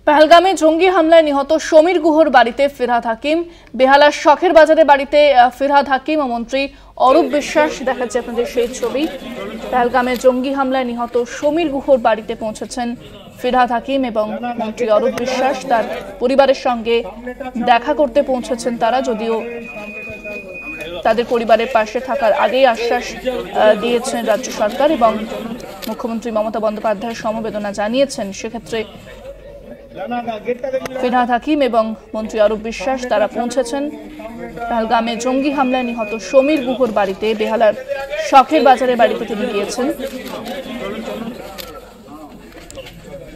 পহেলগামে জঙ্গি হামলায় নিহত সমীর গুহর বাড়িতে ফিরহাদ হাকিম, বেহালার শখের বাজারে বাড়িতে ফিরহাদ হাকিম ও মন্ত্রী অরূপ বিশ্বাস। দেখাচ্ছে আপনাদের সেই ছবি। পহেলগামে জঙ্গি হামলায় নিহত সমীর গুহর বাড়িতে পৌঁছেছেন ফিরহাদ হাকিম এবং মন্ত্রী অরূপ বিশ্বাস। তার পরিবারের সঙ্গে দেখা করতে পৌঁছেছেন তারা, যদিও তাদের পরিবারের পাশে থাকার আগেই আশ্বাস দিয়েছেন রাজ্য সরকার এবং মুখ্যমন্ত্রী মমতা বন্দ্যোপাধ্যায় সমবেদনা জানিয়েছেন। সেক্ষেত্রে ফিরহাদ হাকিম এবং মন্ত্রী অরূপ বিশ্বাস তারা পৌঁছেছেন পহেলগামে জঙ্গি হামলায় নিহত সমীর গুহর বাড়িতে। বেহালার শখের বাজারে বাড়িতে তিনি গিয়েছেন।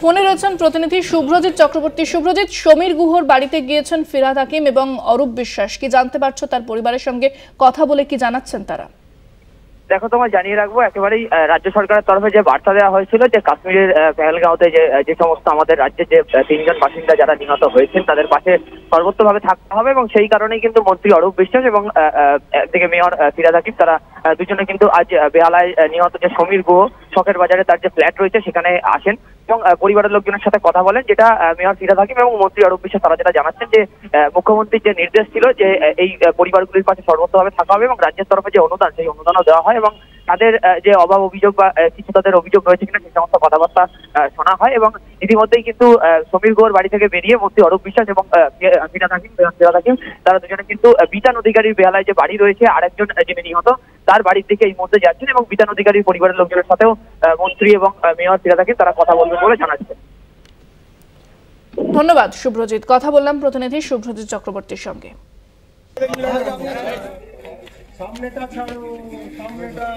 ফোনে রয়েছেন প্রতিনিধি শুভ্রজিৎ চক্রবর্তী। শুভ্রজিৎ, সমীর গুহর বাড়িতে গিয়েছেন ফিরহাদ হাকিম এবং অরূপ বিশ্বাস, কি জানতে পারছো তার পরিবারের সঙ্গে কথা বলে কি জানাচ্ছেন তারা? দেখো, তোমায় জানিয়ে রাখবো, একেবারেই রাজ্য সরকারের তরফে যে বার্তা দেওয়া হয়েছিল যে কাশ্মীরের পেহেলগাঁওতে যে সমস্ত আমাদের রাজ্যের যে 3 জন বাসিন্দা যারা নিহত হয়েছেন তাদের পাশে সর্বোচ্চভাবে থাকতে হবে, এবং সেই কারণেই কিন্তু মন্ত্রী অরূপ বিশ্বাস এবং একদিকে মেয়র ফিরহাদ হাকিম তারা দুজনে কিন্তু আজ বেহালায় নিহত যে সমীর গুহ শখের বাজারে তার যে ফ্ল্যাট রয়েছে সেখানে আসেন এবং পরিবারের লোকজনের সাথে কথা বলেন। যেটা মেয়র ফিরহাদ হাকিম এবং মন্ত্রী অরূপ বিশ্বাস তারা যেটা জানাচ্ছেন যে মুখ্যমন্ত্রীর যে নির্দেশ ছিল যে এই পরিবারগুলির পাশে সর্বোচ্চভাবে থাকা হবে এবং রাজ্যের তরফে যে অনুদান সেই অনুদানও দেওয়া হয় এবং তাদের যে অভাব অভিযোগ বা কিছু তাদের অভিযোগ রয়েছে কিনা সেই সমস্ত কথাবার্তা শোনা হয়। এবং ইতিমধ্যেই কিন্তু সমীর গুহর বাড়ি থেকে বেরিয়ে মন্ত্রী অরূপ বিশ্বাস এবং ফিরহাদ হাকিম তারা দুজনে কিন্তু বিতান অধিকারীর বেহালায় যে বাড়ি রয়েছে আরেকজন যিনি নিহত তার বাড়ির দিকে এই মুহূর্তে যাচ্ছেন এবং বিতান অধিকারীর পরিবারের লোকজনের সাথেও মন্ত্রী এবং মেয়র ফিরহাদ হাকিম তারা কথা বলবেন বলে জানাচ্ছেন। ধন্যবাদ শুভ্রজিৎ। কথা বললাম প্রতিনিধি শুভ্রজিৎ চক্রবর্তীর সঙ্গে। সামনেটা ছাড়ো, সামনেটা